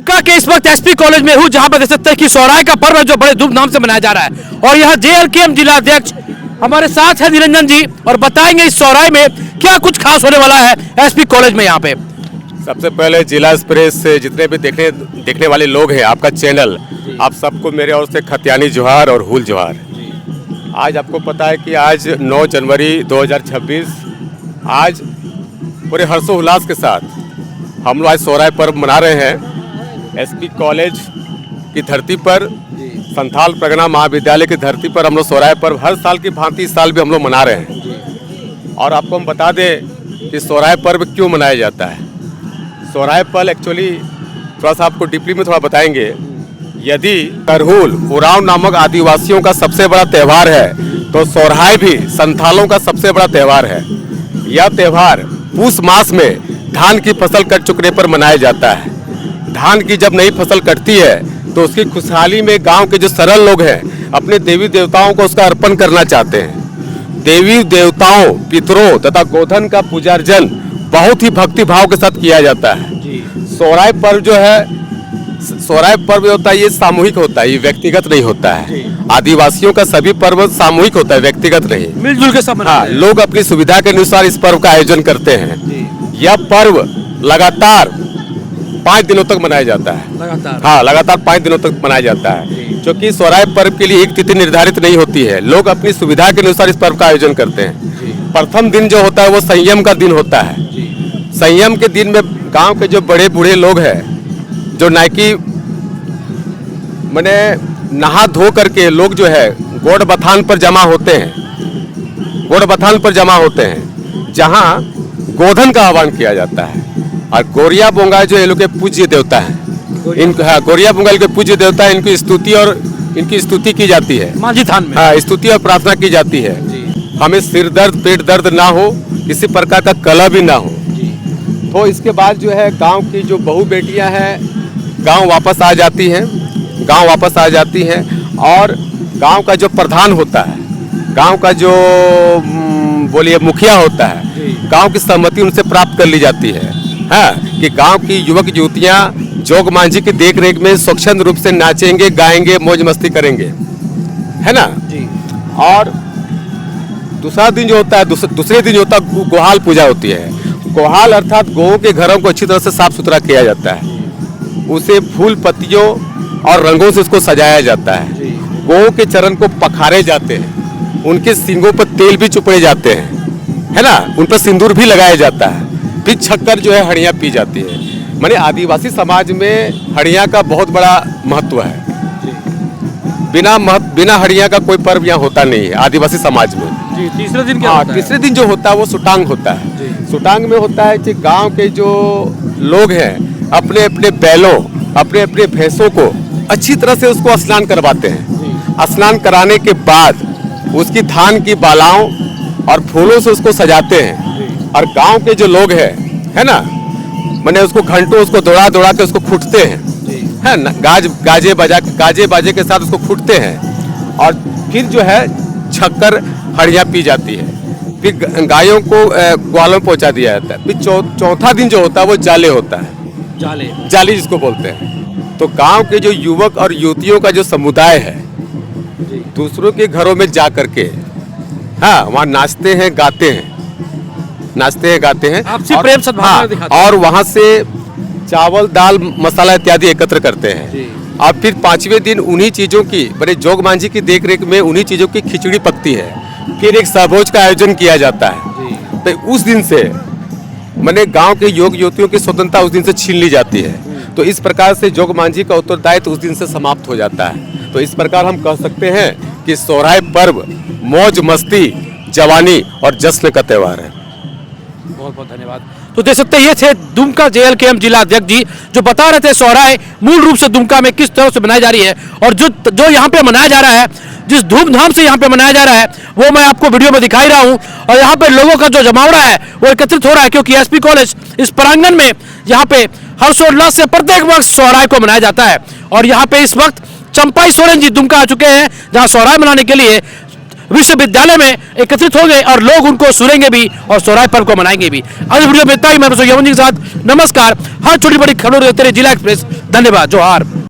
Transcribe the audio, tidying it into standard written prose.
दुमका के इस वक्त एसपी कॉलेज में हूँ, जहाँ पर देख सकते हैं कि सोहराय का पर्व जो बड़े धूमधाम से मनाया जा रहा है। और यहाँ जेएलकेएम जिला अध्यक्ष हमारे साथ है निरंजन जी, और बताएंगे इस सोहराय में क्या कुछ खास होने वाला है एसपी कॉलेज में यहाँ पे। सबसे पहले जिला एक्सप्रेस से जितने भी देखने वाले लोग हैं, आपका चैनल, आप सबको मेरे ओर से खतियानी जोहार और हुल जोहार। आज आपको पता है कि आज 9 जनवरी 2026 आज पूरे हर्षोल्लास के साथ हम लोग आज सोहराय पर्व मना रहे हैं। एसपी कॉलेज की धरती पर, संथाल परगना महाविद्यालय की धरती पर हम लोग सोहराय पर्व हर साल की भांति इस साल भी हम लोग मना रहे हैं। और आपको हम बता दें कि सोहराय पर्व क्यों मनाया जाता है। सोहराय पर्व एक्चुअली थोड़ा सा आपको डीपली में थोड़ा बताएंगे। यदि करहुल उरांव नामक आदिवासियों का सबसे बड़ा त्यौहार है, तो सोहराय भी संथालों का सबसे बड़ा त्यौहार है। यह त्यौहार पूस मास में धान की फसल कट चुकने पर मनाया जाता है। धान की जब नई फसल कटती है तो उसकी खुशहाली में गांव के जो सरल लोग हैं अपने देवी देवताओं को उसका अर्पण करना चाहते हैं। देवी देवताओं, पितरों तथा गोधन का पूजार्चन बहुत ही भक्ति भाव के साथ किया जाता है। सोहराय पर्व जो है, सोहराय पर्व होता है, ये सामूहिक होता है, ये व्यक्तिगत नहीं होता है। आदिवासियों का सभी पर्व सामूहिक होता है, व्यक्तिगत नहीं। मिलजुल के सब हाँ, लोग अपनी सुविधा के अनुसार इस पर्व का आयोजन करते हैं। यह पर्व लगातार 5 दिनों तक मनाया जाता है। हाँ, लगातार 5 दिनों तक मनाया जाता है, क्योंकि सोहराय पर्व के लिए एक तिथि निर्धारित नहीं होती है। लोग अपनी सुविधा के अनुसार इस पर्व का आयोजन करते हैं। प्रथम दिन जो होता है वो संयम का दिन होता है। संयम के दिन में गांव के जो बड़े बूढ़े लोग हैं, जो नायकी माने नहा धो करके लोग जो है गोड़ बथान पर जमा होते हैं। गोड़ बथान पर जमा होते हैं, जहाँ गोधन का आह्वान किया जाता है। और गोरिया बोंगा जो ये लोग के पूज्य देवता है, गोरिया बोंगा के पूज्य देवता है, इनकी स्तुति की जाती है माझी थान में। हाँ, स्तुति और प्रार्थना की जाती है। हमें सिर दर्द, पेट दर्द ना हो, किसी प्रकार का कलह भी ना हो। तो इसके बाद जो है गांव की जो बहू बेटियां हैं गांव वापस आ जाती हैं। गांव वापस आ जाती हैं और गांव का जो प्रधान होता है, गांव का जो बोलिए मुखिया होता है, गांव की सहमति उनसे प्राप्त कर ली जाती है। हाँ, कि गांव की युवक युवतियां जोग मांझी की देख रेख में स्वच्छंद रूप से नाचेंगे, गाएंगे, मौज मस्ती करेंगे, है ना। और दूसरा दिन जो होता है, दूसरे दिन जो होता है गोहाल पूजा होती है। गोहाल अर्थात गौ के घरों को अच्छी तरह से साफ सुथरा किया जाता है। उसे फूल पत्तियों और रंगों से उसको सजाया जाता है। गौ के चरण को पखारे जाते हैं, उनके सींगों पर तेल भी चुपड़े जाते हैं, है ना, उन पर सिंदूर भी लगाया जाता है। फिर छक्कर जो है हड़ियाँ पी जाती है। माने आदिवासी समाज में हड़ियाँ का बहुत बड़ा महत्व है। बिना हड़ियाँ का कोई पर्व यहाँ होता नहीं है आदिवासी समाज में। तीसरे दिन क्या होता है? तीसरे दिन जो होता है वो सुटांग होता है। सुटांग में होता है कि गांव के जो लोग हैं अपने अपने बैलों, अपने अपने भैंसों को अच्छी तरह से उसको स्नान करवाते हैं। स्नान कराने के बाद उसकी धान की बालाओं और फूलों से उसको सजाते हैं। और गांव के जो लोग हैं, है ना, मैंने उसको घंटों उसको दौड़ा दौड़ा के उसको खूंटते हैं, है ना, गाजे बाजे के साथ उसको खूंटते हैं। और फिर जो है छक्कर हड़ियाँ पी जाती है। फिर गायों को ग्वालों में पहुंचा दिया जाता है। फिर चौथा दिन जो होता है वो जाले होता है। जाली जिसको बोलते हैं। तो गांव के जो युवक और युवतियों का जो समुदाय है, दूसरों के घरों में जा करके हाँ वहाँ नाचते हैं, गाते हैं, आपसी प्रेम सद्भावना दिखाते हैं। और वहाँ से चावल, दाल, मसाला इत्यादि एकत्र करते हैं। और फिर 5वें दिन उन्हीं चीज़ों की, बड़े जोग मांझी की देख रेख में उन्हीं चीज़ों की खिचड़ी पकती है। फिर एक सहभोज का आयोजन किया जाता है। तो उस दिन से मैंने गांव के युवक युवतियों की स्वतंत्रता उस दिन से छीन ली जाती है। तो इस प्रकार से जोग मांझी का उत्तरदायित्व उस दिन से समाप्त हो जाता है। तो इस प्रकार हम कह सकते हैं कि सोहराय पर्व मौज मस्ती, जवानी और जश्न का त्यौहार है। बहुत बहुत धन्यवाद। तो देख सकते हैं ये थे दुमका जेएलकेएम जिला अध्यक्ष जी, जो बता रहे थे सोहराय मूल रूप से दुमका में किस तरह से मनाई जा रही है। और जो यहाँ पे मनाया जा रहा है, जिस धूमधाम से यहाँ पे मनाया जा रहा है, वो मैं आपको वीडियो में दिखा ही रहा हूँ। और यहाँ पे लोगों का जो जमावड़ा है वो एकत्रित हो रहा है, क्योंकि एसपी कॉलेज इस प्रांगण में यहाँ पे हर्षोल्लास से प्रत्येक वर्ष सोहराय को मनाया जाता है। और यहाँ पे इस वक्त चंपाई सोरेन जी दुमका आ चुके हैं, जहाँ सोहराय मनाने के लिए विश्वविद्यालय में एकत्रित होंगे और लोग उनको सुनेंगे भी और सोहराय पर्व को मनाएंगे भी। आज वीडियो में इतना ही। मैं यमन जी के साथ नमस्कार। हर छोटी बड़ी खबरों देखते रहिए जिला एक्सप्रेस। धन्यवाद। जोहार।